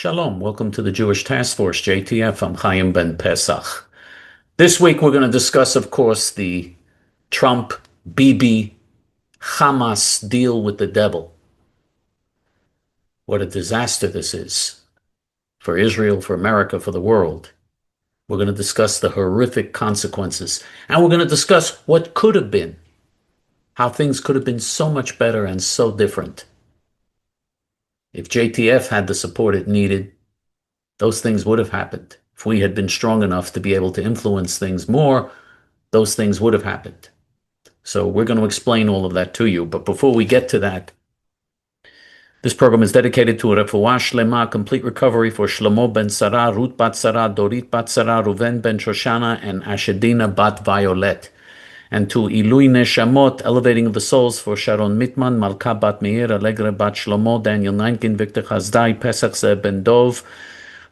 Shalom, welcome to the Jewish Task Force, J.T.F. I'm Chaim Ben Pesach. This week we're going to discuss, of course, the Trump-Bibi-Hamas deal with the devil. What a disaster this is for Israel, for America, for the world. We're going to discuss the horrific consequences, and we're going to discuss what could have been, how things could have been so much better and so different. If J.T.F. had the support it needed, those things would have happened. If we had been strong enough to be able to influence things more, those things would have happened. So we're going to explain all of that to you. But before we get to that, this program is dedicated to a refuah shlema, complete recovery for Shlomo ben Sarah, Ruth bat Sarah, Dorit bat Sarah, Ruven ben Shoshana, and Ashedina bat Violet. And to Ilui Neshamot, elevating of the souls for Sharon Mitman, Malka bat Meir, Allegra bat Shlomo, Daniel Neinkin, Victor Chazdai, Pesach Zeh ben Dov,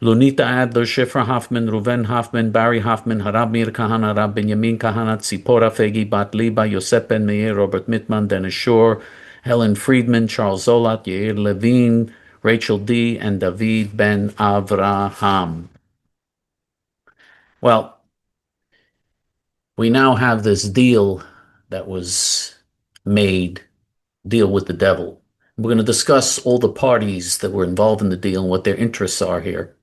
Lunita Adler, Shifra Hoffman, Ruven Hoffman, Barry Hoffman, Harab Mir Kahana, Rab Benjamin Kahana, Tzipora Fegi bat Liba, Yosef ben Meir, Robert Mitman, Dennis Shore, Helen Friedman, Charles Zolat, Yair Levine, Rachel D., and David ben Avraham. Well, we now have this deal that was made, deal with the devil. We're going to discuss all the parties that were involved in the deal and what their interests are here.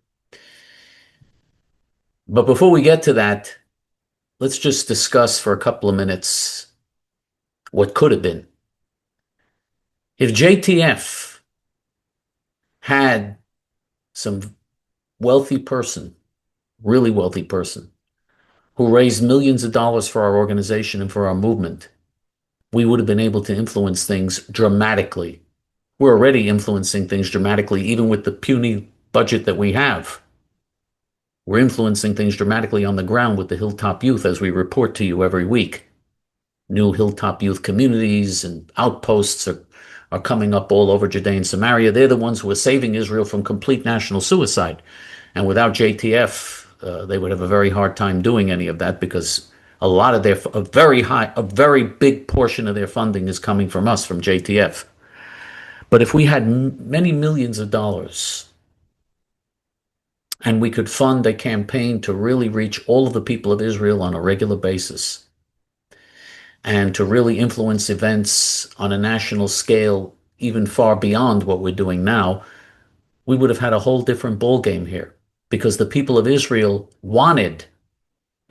But before we get to that, let's just discuss for a couple of minutes what could have been. If J.T.F. had some wealthy person, really wealthy person, who raised millions of dollars for our organization and for our movement, we would have been able to influence things dramatically. We're already influencing things dramatically, even with the puny budget that we have. We're influencing things dramatically on the ground with the Hilltop Youth, as we report to you every week. New Hilltop Youth communities and outposts are coming up all over Judea and Samaria. They're the ones who are saving Israel from complete national suicide. And without J.T.F., they would have a very hard time doing any of that, because a very big portion of their funding is coming from us, from J.T.F. But if we had many millions of dollars and we could fund a campaign to really reach all of the people of Israel on a regular basis and to really influence events on a national scale, even far beyond what we're doing now, we would have had a whole different ballgame here, because the people of Israel wanted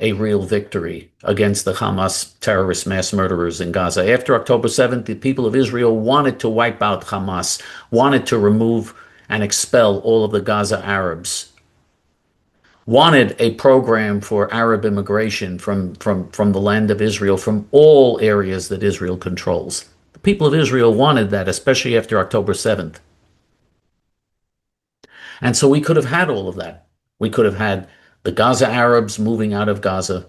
a real victory against the Hamas terrorist mass murderers in Gaza. After October 7th, the people of Israel wanted to wipe out Hamas, wanted to remove and expel all of the Gaza Arabs, wanted a program for Arab immigration from the land of Israel, from all areas that Israel controls. The people of Israel wanted that, especially after October 7th. And so we could have had all of that. We could have had the Gaza Arabs moving out of Gaza,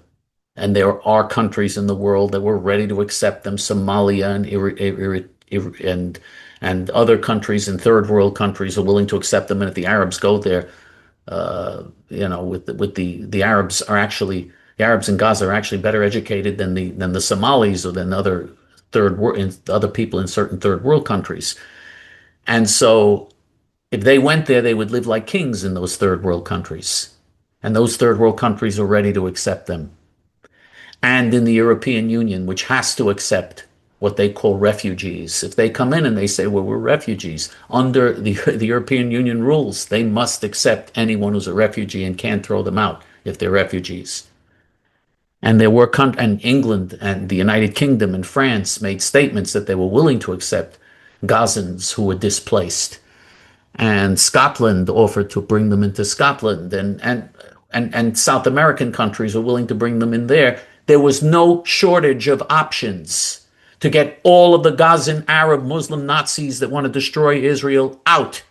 and there are countries in the world that were ready to accept them, Somalia and other countries in third world countries are willing to accept them. And if the Arabs go there, the Arabs in Gaza are actually better educated than the Somalis or than other people in certain third world countries. And so if they went there, they would live like kings in those third world countries. And those third world countries are ready to accept them. And in the European Union, which has to accept what they call refugees. If they come in and they say, well, we're refugees, under the European Union rules, they must accept anyone who's a refugee and can't throw them out if they're refugees. And there were and England and the United Kingdom and France made statements that they were willing to accept Gazans who were displaced. And Scotland offered to bring them into Scotland, and South American countries were willing to bring them in there. There was no shortage of options to get all of the Gazan Arab Muslim Nazis that want to destroy Israel out.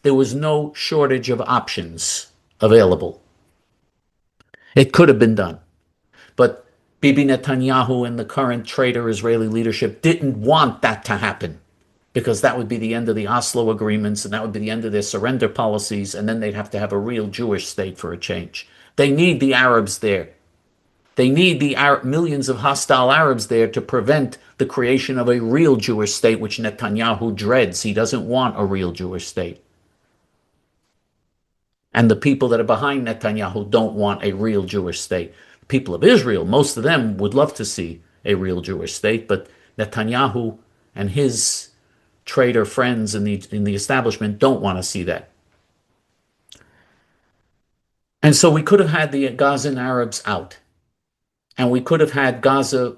There was no shortage of options available. It could have been done. But Bibi Netanyahu and the current traitor Israeli leadership didn't want that to happen, because that would be the end of the Oslo agreements, and that would be the end of their surrender policies, and then they'd have to have a real Jewish state for a change. They need the Arabs there. They need the millions of hostile Arabs there to prevent the creation of a real Jewish state, which Netanyahu dreads. He doesn't want a real Jewish state. And the people that are behind Netanyahu don't want a real Jewish state. The people of Israel, most of them would love to see a real Jewish state, but Netanyahu and his traitor friends in the establishment don't want to see that. And so we could have had the Gazan Arabs out, and we could have had Gaza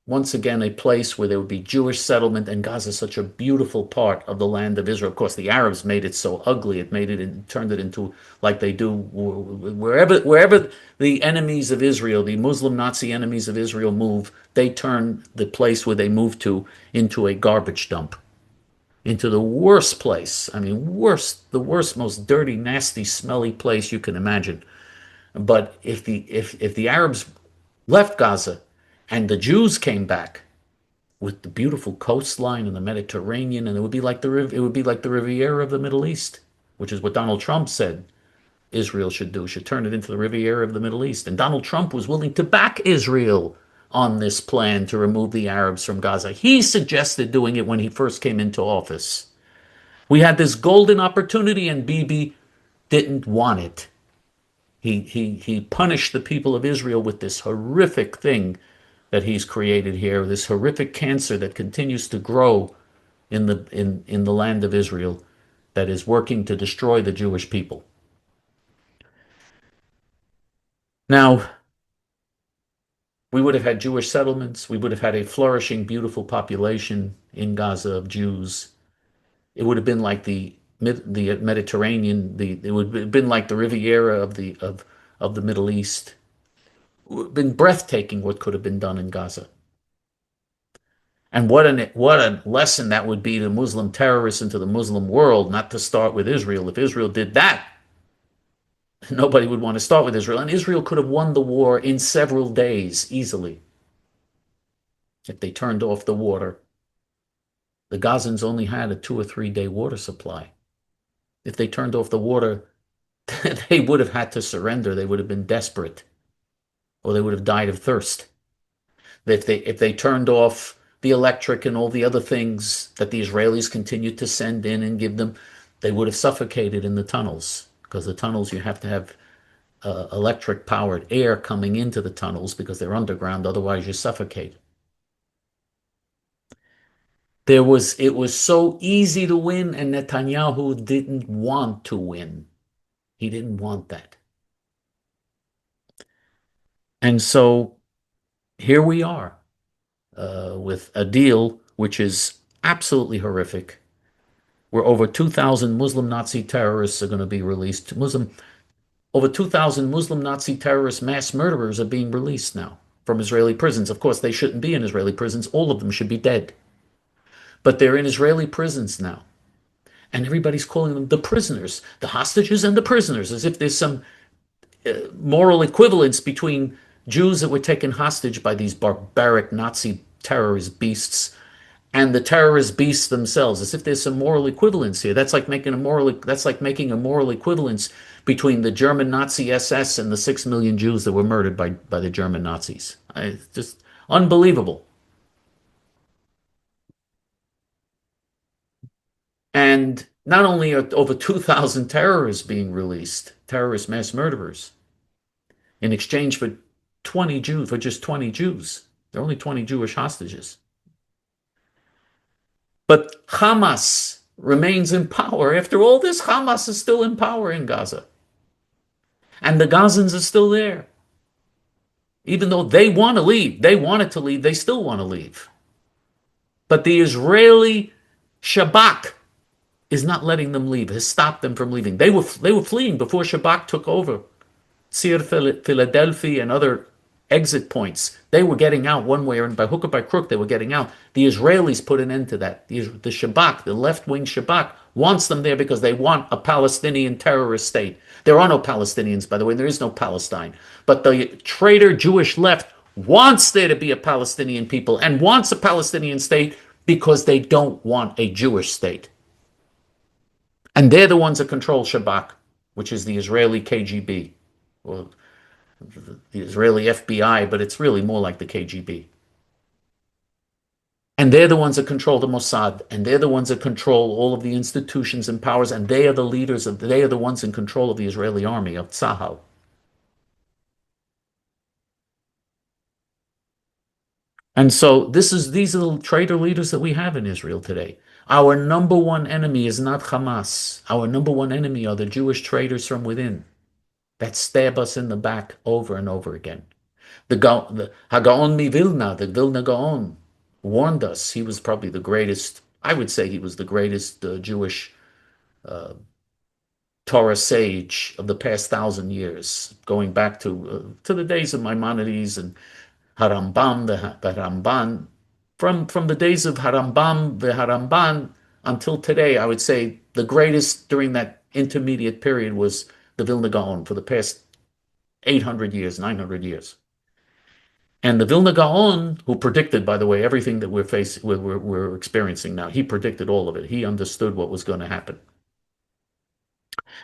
once again a place where there would be Jewish settlement, and Gaza is such a beautiful part of the land of Israel. Of course, the Arabs made it so ugly; turned it into like they do wherever the enemies of Israel, the Muslim Nazi enemies of Israel, move. They turn the place where they move to into a garbage dump, into the worst place. I mean, the worst, most dirty, nasty, smelly place you can imagine. But if the Arabs left Gaza and the Jews came back with the beautiful coastline and the Mediterranean, and it would be like the Riviera of the Middle East, which is what Donald Trump said Israel should do, should turn it into the Riviera of the Middle East. And Donald Trump was willing to back Israel on this plan to remove the Arabs from Gaza. He suggested doing it when he first came into office. We had this golden opportunity, and Bibi didn't want it. He punished the people of Israel with this horrific thing that he's created here, this horrific cancer that continues to grow in the land of Israel, that is working to destroy the Jewish people. Now, we would have had Jewish settlements. We would have had a flourishing, beautiful population in Gaza of Jews. It would have been like the Mediterranean. It would have been like the Riviera of the Middle East. It would have been breathtaking what could have been done in Gaza. And what a lesson that would be to Muslim terrorists and to the Muslim world, not to start with Israel. If Israel did that, nobody would want to start with Israel. And Israel could have won the war in several days easily if they turned off the water. The Gazans only had a 2 or 3 day water supply. If they turned off the water, they would have had to surrender. They would have been desperate, or they would have died of thirst. If they turned off the electric and all the other things that the Israelis continued to send in and give them, they would have suffocated in the tunnels, because the tunnels, you have to have electric powered air coming into the tunnels because they're underground, otherwise you suffocate. It was so easy to win, and Netanyahu didn't want to win. He didn't want that. And so here we are with a deal which is absolutely horrific, where over 2,000 Muslim Nazi terrorists are going to be released. Over 2,000 Muslim Nazi terrorist mass murderers are being released now from Israeli prisons. Of course, they shouldn't be in Israeli prisons. All of them should be dead. But they're in Israeli prisons now. And everybody's calling them the prisoners, the hostages and the prisoners, as if there's some moral equivalence between Jews that were taken hostage by these barbaric Nazi terrorist beasts and the terrorist beasts themselves, as if there's some moral equivalence here. That's like making a moral equivalence between the German Nazi SS and the 6 million Jews that were murdered by the German Nazis. It's just unbelievable. And not only are over 2,000 terrorists being released, terrorist mass murderers, in exchange for 20 Jews, for just 20 Jews. There are only 20 Jewish hostages. But Hamas remains in power. After all this, Hamas is still in power in Gaza. And the Gazans are still there. Even though they want to leave, they wanted to leave, they still want to leave. But the Israeli Shabak is not letting them leave, has stopped them from leaving. They were fleeing before Shabak took over. Tzir, Philadelphia, and other exit points. They were getting out one way, or by hook or by crook, they were getting out. The Israelis put an end to that. The Shabak, the left-wing Shabak, wants them there because they want a Palestinian terrorist state. There are no Palestinians, by the way. There is no Palestine. But the traitor Jewish left wants there to be a Palestinian people and wants a Palestinian state because they don't want a Jewish state. And they're the ones that control Shabak, which is the Israeli KGB, or the Israeli FBI, but it's really more like the KGB. And they're the ones that control the Mossad, and they're the ones that control all of the institutions and powers, and they are the leaders of, they are the ones in control of the Israeli army, of Tzahal. And so these are the traitor leaders that we have in Israel today. Our number one enemy is not Hamas. Our number one enemy are the Jewish traitors from within that stab us in the back over and over again. The Hagaon mi Vilna, the Vilna Gaon, warned us. He was probably the greatest, I would say he was the greatest Jewish Torah sage of the past 1,000 years, going back to the days of Maimonides and Harambam, the Haramban. From the days of Harambam, the Haramban, until today, I would say the greatest during that intermediate period was the Vilna Gaon for the past 800 years, 900 years. And the Vilna Gaon, who predicted, by the way, everything that we're experiencing now, he predicted all of it. He understood what was going to happen.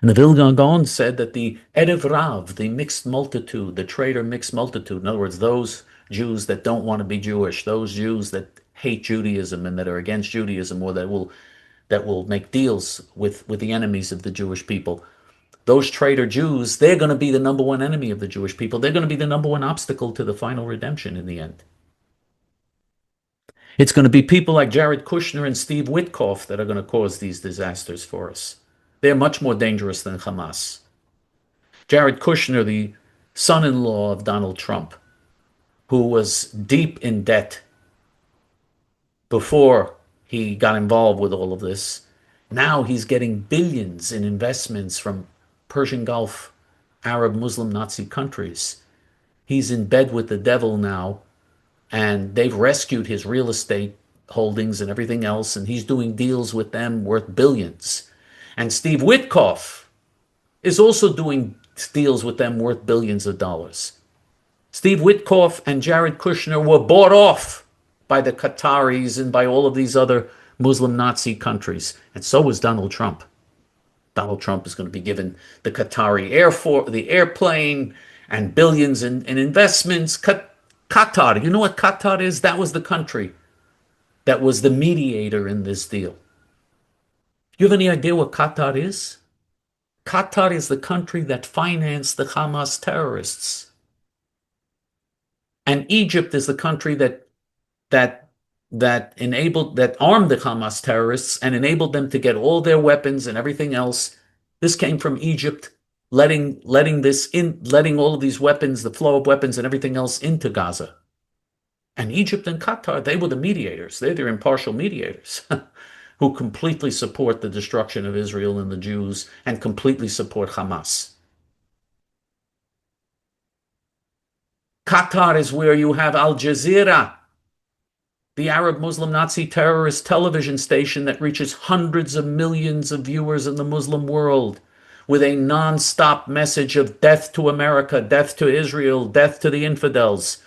And the Vilna Gaon said that the Erev Rav, the mixed multitude, the traitor mixed multitude, in other words, those Jews that don't want to be Jewish, those Jews that hate Judaism and that are against Judaism, or that will make deals with the enemies of the Jewish people, those traitor Jews, they're going to be the number one enemy of the Jewish people. They're going to be the number one obstacle to the final redemption in the end. It's going to be people like Jared Kushner and Steve Witkoff that are going to cause these disasters for us. They're much more dangerous than Hamas. Jared Kushner, the son-in-law of Donald Trump, who was deep in debt before he got involved with all of this, now he's getting billions in investments from Persian Gulf, Arab, Muslim, Nazi countries. He's in bed with the devil now, and they've rescued his real estate holdings and everything else, and he's doing deals with them worth billions. And Steve Witkoff is also doing deals with them worth billions of dollars. Steve Witkoff and Jared Kushner were bought off by the Qataris and by all of these other Muslim Nazi countries, and so was Donald Trump. Donald Trump is going to be given the Qatari Air Force, the airplane, and billions in investments. Qatar, you know what Qatar is? That was the country that was the mediator in this deal. You have any idea what Qatar is? Qatar is the country that financed the Hamas terrorists. And Egypt is the country that armed the Hamas terrorists and enabled them to get all their weapons and everything else. This came from Egypt, letting all of these weapons, the flow of weapons and everything else into Gaza. And Egypt and Qatar, they were the mediators. They're the impartial mediators who completely support the destruction of Israel and the Jews and completely support Hamas. Qatar is where you have Al Jazeera, the Arab Muslim Nazi terrorist television station that reaches hundreds of millions of viewers in the Muslim world with a non-stop message of death to America, death to Israel, death to the infidels.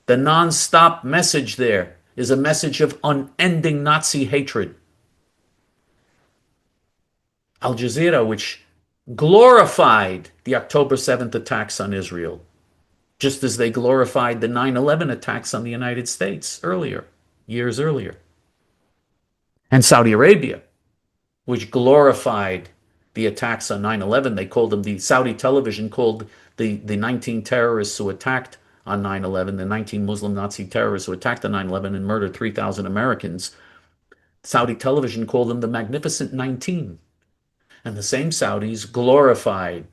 The non-stop message there is a message of unending Nazi hatred. Al Jazeera, which glorified the October 7th attacks on Israel, just as they glorified the 9/11 attacks on the United States years earlier. And Saudi Arabia, which glorified the attacks on 9/11. They called them, the Saudi television called the 19 terrorists who attacked on 9/11, the 19 Muslim Nazi terrorists who attacked on 9/11 and murdered 3,000 Americans. Saudi television called them the Magnificent 19. And the same Saudis glorified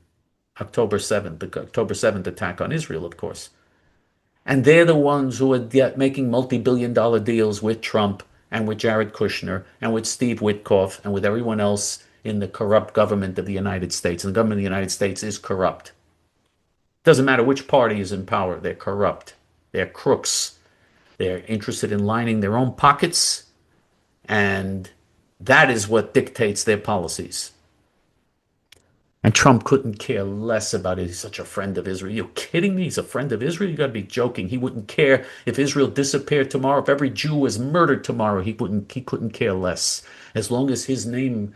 October 7th, the October 7th attack on Israel, of course. And they're the ones who are making multi-billion-dollar deals with Trump and with Jared Kushner and with Steve Witkoff and with everyone else in the corrupt government of the United States. And the government of the United States is corrupt. Doesn't matter which party is in power, they're corrupt. They're crooks. They're interested in lining their own pockets, and that is what dictates their policies. And Trump couldn't care less about it. He's such a friend of Israel. You're kidding me? He's a friend of Israel? You got to be joking. He wouldn't care if Israel disappeared tomorrow. If every Jew was murdered tomorrow, he couldn't care less. As long as his name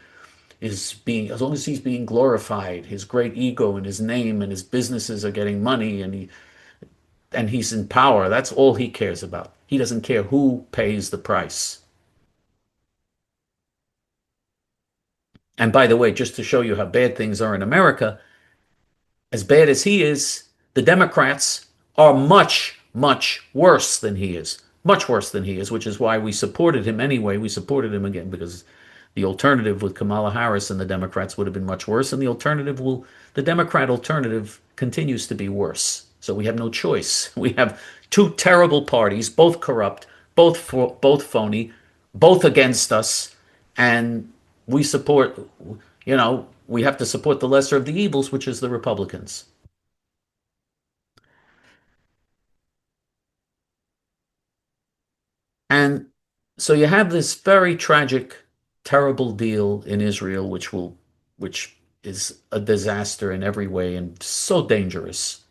as long as he's being glorified, his great ego and his name and his businesses are getting money, and and he's in power. That's all he cares about. He doesn't care who pays the price. And by the way, just to show you how bad things are in America, as bad as he is, the Democrats are much, much worse than he is. Much worse than he is, which is why we supported him anyway. We supported him again because the alternative with Kamala Harris and the Democrats would have been much worse. And the Democrat alternative continues to be worse. So we have no choice. We have two terrible parties, both corrupt, both phony, both against us. And we support, we have to support the lesser of the evils, which is the Republicans. And so you have this very tragic, terrible deal in Israel, which is a disaster in every way and so dangerous.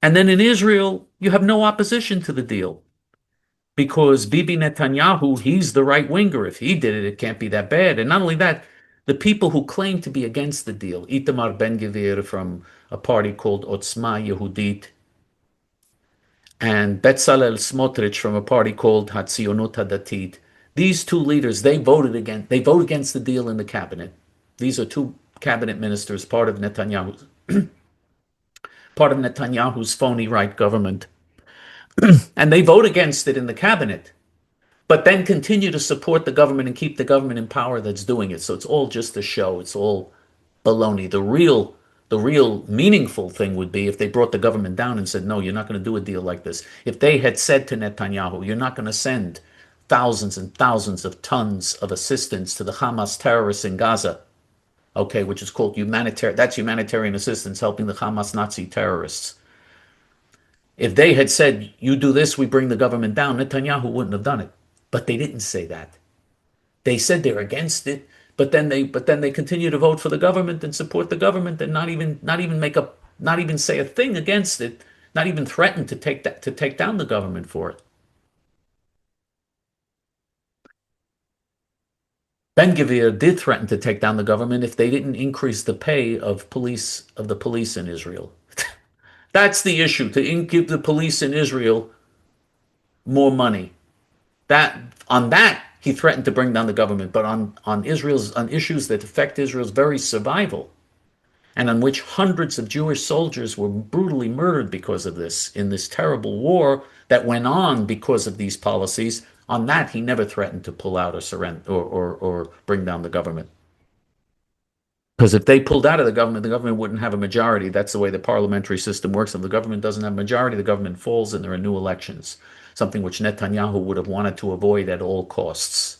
And then in Israel, you have no opposition to the deal because Bibi Netanyahu, he's the right winger. If he did it, it can't be that bad. And not only that, the people who claim to be against the deal, Itamar Ben-Gvir from a party called Otzma Yehudit, and Betzalel Smotrich from a party called Hatzionut Hadatit. These two leaders, they vote against the deal in the cabinet. These are two cabinet ministers, part of Netanyahu's phony right government. And they vote against it in the cabinet, but then continue to support the government and keep the government in power that's doing it. So it's all just a show. It's all baloney. The real meaningful thing would be if they brought the government down and said, no, you're not going to do a deal like this. If they had said to Netanyahu, you're not going to send thousands and thousands of tons of assistance to the Hamas terrorists in Gaza, okay, which is called humanitarian assistance helping the Hamas Nazi terrorists. If they had said, you do this, we bring the government down, Netanyahu wouldn't have done it. But they didn't say that. They said they're against it, but then they continue to vote for the government and support the government and not even say a thing against it, not even threaten to take down the government for it. Ben-Gvir did threaten to take down the government if they didn't increase the pay of the police in Israel. That's the issue, to give the police in Israel more money. On that he threatened to bring down the government, but on issues that affect Israel's very survival, and on which hundreds of Jewish soldiers were brutally murdered because of this in this terrible war that went on because of these policies. On that, he never threatened to pull out or surrender or bring down the government. Because if they pulled out of the government wouldn't have a majority. That's the way the parliamentary system works. If the government doesn't have a majority, the government falls and there are new elections, something which Netanyahu would have wanted to avoid at all costs.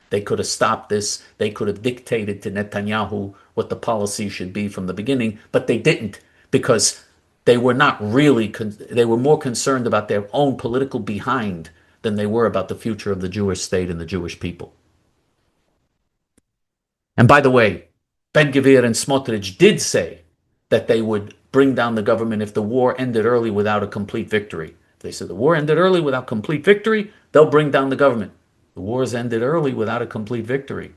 They could have stopped this. They could have dictated to Netanyahu what the policy should be from the beginning, but they didn't because they were not really, they were more concerned about their own political behind than they were about the future of the Jewish state and the Jewish people. And by the way, Ben-Gvir and Smotrich did say that they would bring down the government if the war ended early without a complete victory. They said the war ended early without complete victory, they'll bring down the government. The war's ended early without a complete victory,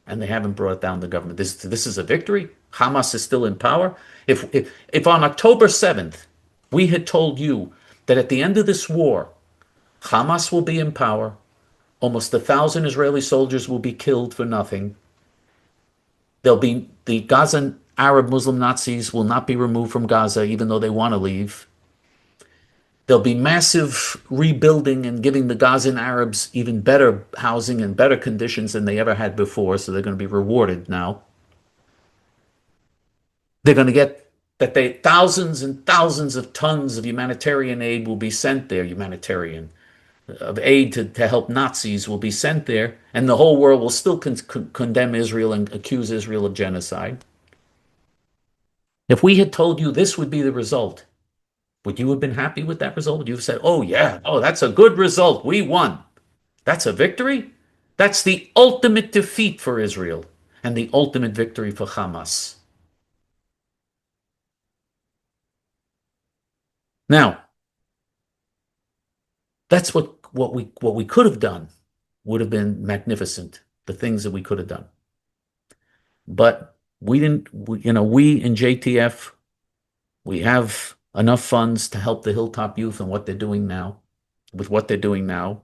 and they haven't brought down the government. This is a victory? Hamas is still in power? If on October 7th we had told you that at the end of this war, Hamas will be in power, almost 1,000 Israeli soldiers will be killed for nothing, the Gazan Arab Muslim Nazis will not be removed from Gaza, even though they want to leave. There'll be massive rebuilding and giving the Gazan Arabs even better housing and better conditions than they ever had before, so they're going to be rewarded now. They're going to get thousands and thousands of tons of humanitarian aid will be sent there, of aid to help Nazis will be sent there, and the whole world will still condemn Israel and accuse Israel of genocide. If we had told you this would be the result, would you have been happy with that result? Would you have said, oh yeah, oh, that's a good result, we won. That's a victory? That's the ultimate defeat for Israel and the ultimate victory for Hamas. Now, that's what we could have done would have been magnificent, the things that we could have done. But we didn't, we in J.T.F, we have enough funds to help the Hilltop Youth and what they're doing now. With what they're doing now,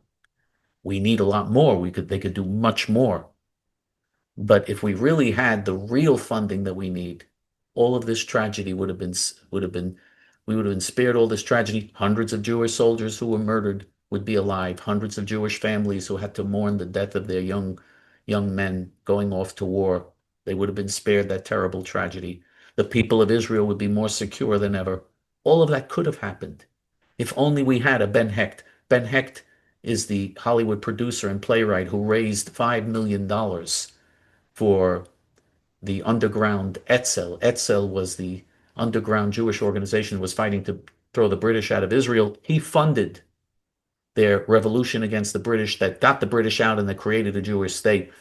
we need a lot more. They could do much more. But if we really had the real funding that we need, all of this tragedy we would have been spared all this tragedy. Hundreds of Jewish soldiers who were murdered would be alive. Hundreds of Jewish families who had to mourn the death of their young men going off to war. They would have been spared that terrible tragedy. The people of Israel would be more secure than ever. All of that could have happened if only we had a Ben Hecht. Ben Hecht is the Hollywood producer and playwright who raised $5 million for the underground Etzel. Etzel was the underground Jewish organization that was fighting to throw the British out of Israel. He funded their revolution against the British that got the British out and that created a Jewish state.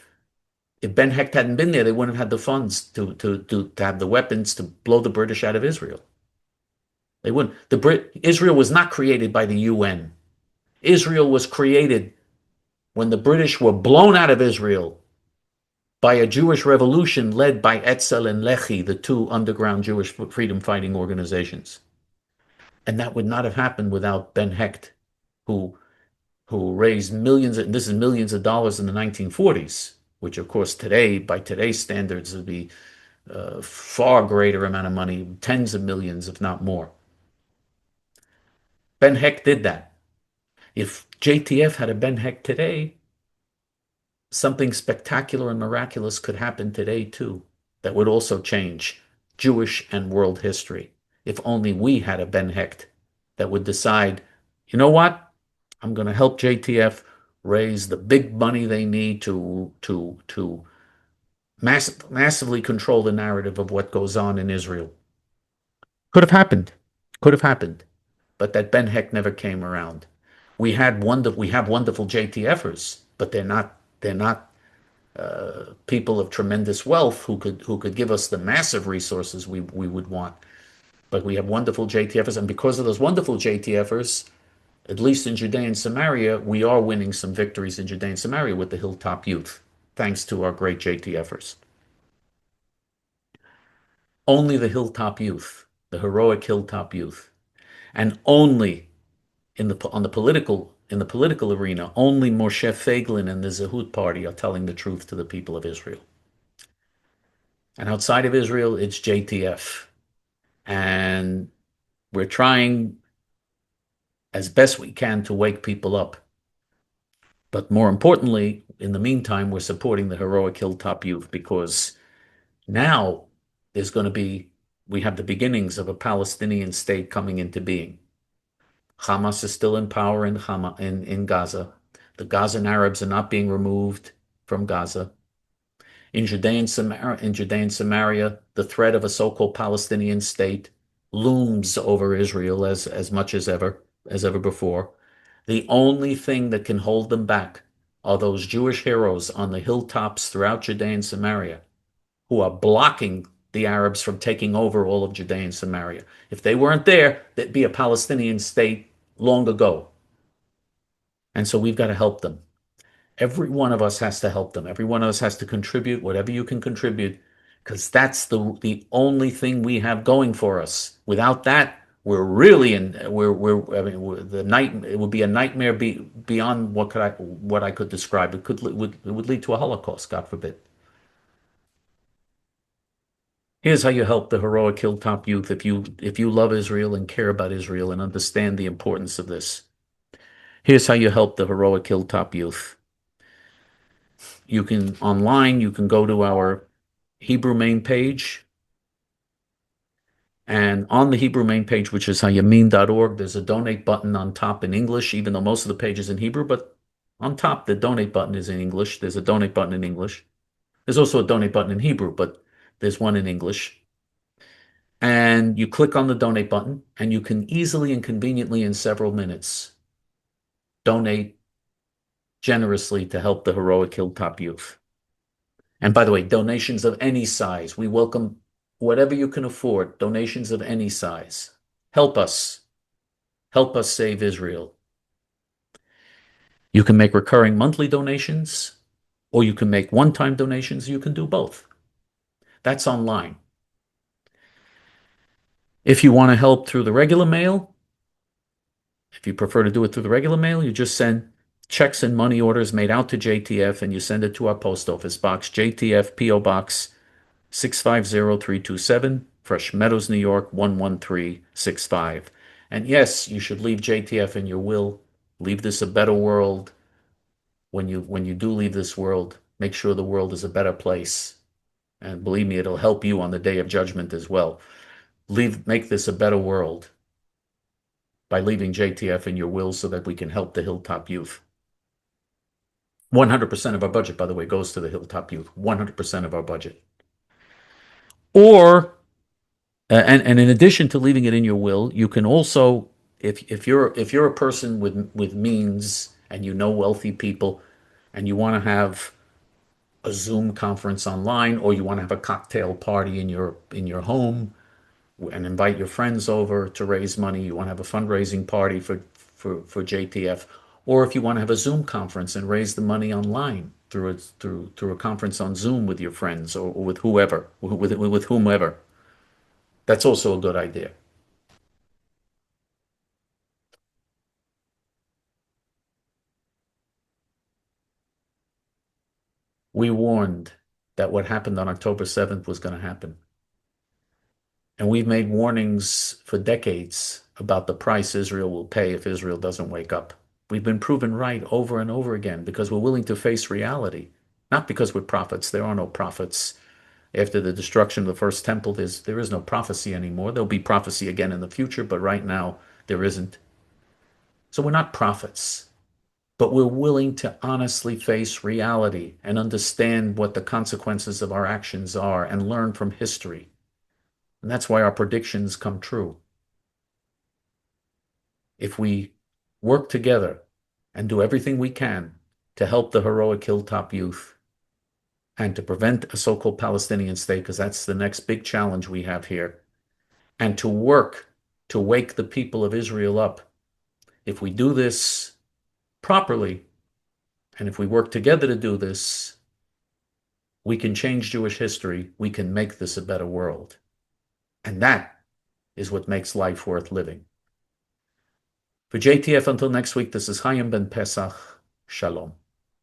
If Ben Hecht hadn't been there, they wouldn't have had the funds to have the weapons to blow the British out of Israel. They wouldn't. Israel was not created by the UN. Israel was created when the British were blown out of Israel by a Jewish revolution led by Etzel and Lehi, the two underground Jewish freedom fighting organizations. And that would not have happened without Ben Hecht, who raised millions, and this is millions of dollars in the 1940s, which of course today, by today's standards, would be a far greater amount of money, tens of millions, if not more. Ben Hecht did that. If J.T.F. had a Ben Hecht today, something spectacular and miraculous could happen today too, that would also change Jewish and world history. If only we had a Ben Hecht that would decide, you know what? I'm going to help J.T.F. raise the big money they need to massively control the narrative of what goes on in Israel. Could have happened. Could have happened. But that Ben Hecht never came around. We have wonderful JTFers, but they're not people of tremendous wealth who could give us the massive resources we would want. But we have wonderful JTFers, and because of those wonderful JTFers, at least in Judea and Samaria, we are winning some victories in Judea and Samaria with the Hilltop Youth, thanks to our great JTFers. Only the Hilltop Youth, the heroic Hilltop Youth, and only in the political arena, only Moshe Feiglin and the Zehut Party are telling the truth to the people of Israel. And outside of Israel, it's JTF. And we're trying as best we can to wake people up. But more importantly, in the meantime, we're supporting the heroic Hilltop Youth because now we have the beginnings of a Palestinian state coming into being. Hamas is still in power in Gaza. The Gazan Arabs are not being removed from Gaza. In Judea and Samaria, the threat of a so-called Palestinian state looms over Israel as much as ever before. The only thing that can hold them back are those Jewish heroes on the hilltops throughout Judea and Samaria who are blocking the Arabs from taking over all of Judea and Samaria. If they weren't there, there'd be a Palestinian state long ago. And so we've got to help them. Every one of us has to help them. Every one of us has to contribute whatever you can contribute, because that's the only thing we have going for us. Without that, we're really the night. It would be a nightmare beyond what I could describe. It would lead to a Holocaust, God forbid. Here's how you help the heroic Hilltop Youth if you love Israel and care about Israel and understand the importance of this. Here's how you help the heroic Hilltop Youth. You can go to our Hebrew main page. And on the Hebrew main page, which is hayamin.org, there's a donate button on top in English, even though most of the page is in Hebrew, but on top, the donate button is in English. There's a donate button in English. There's also a donate button in Hebrew, but there's one in English. And you click on the donate button, and you can easily and conveniently in several minutes donate generously to help the heroic Hilltop Youth. And by the way, donations of any size. We welcome whatever you can afford, donations of any size. Help us. Help us save Israel. You can make recurring monthly donations, or you can make one-time donations. You can do both. That's online. If you want to help through the regular mail, if you prefer to do it through the regular mail, you just send checks and money orders made out to JTF and you send it to our post office box, JTF PO Box 650327, Fresh Meadows, New York 11365. And yes, you should leave JTF in your will. Leave this a better world. When you do leave this world, make sure the world is a better place. And believe me, it'll help you on the day of judgment as well. Make this a better world by leaving JTF in your will so that we can help the Hilltop Youth. 100% of our budget, by the way, goes to the Hilltop Youth. 100% of our budget. Or, and in addition to leaving it in your will, you can also, if you're a person with means and you know wealthy people, and you want to have a Zoom conference online, or you want to have a cocktail party in your home and invite your friends over to raise money, you want to have a fundraising party for JTF, or if you want to have a Zoom conference and raise the money online through a conference on Zoom with your friends or with whomever, that's also a good idea. We warned that what happened on October 7th was going to happen. And we've made warnings for decades about the price Israel will pay if Israel doesn't wake up. We've been proven right over and over again because we're willing to face reality, not because we're prophets. There are no prophets. After the destruction of the first temple, there is no prophecy anymore. There'll be prophecy again in the future, but right now there isn't. So we're not prophets, but we're willing to honestly face reality and understand what the consequences of our actions are and learn from history. And that's why our predictions come true. If we work together and do everything we can to help the heroic Hilltop Youth and to prevent a so-called Palestinian state, because that's the next big challenge we have here, and to work to wake the people of Israel up, if we do this properly, and if we work together to do this, we can change Jewish history. We can make this a better world. And that is what makes life worth living. For JTF, until next week, this is Chaim Ben Pesach. Shalom.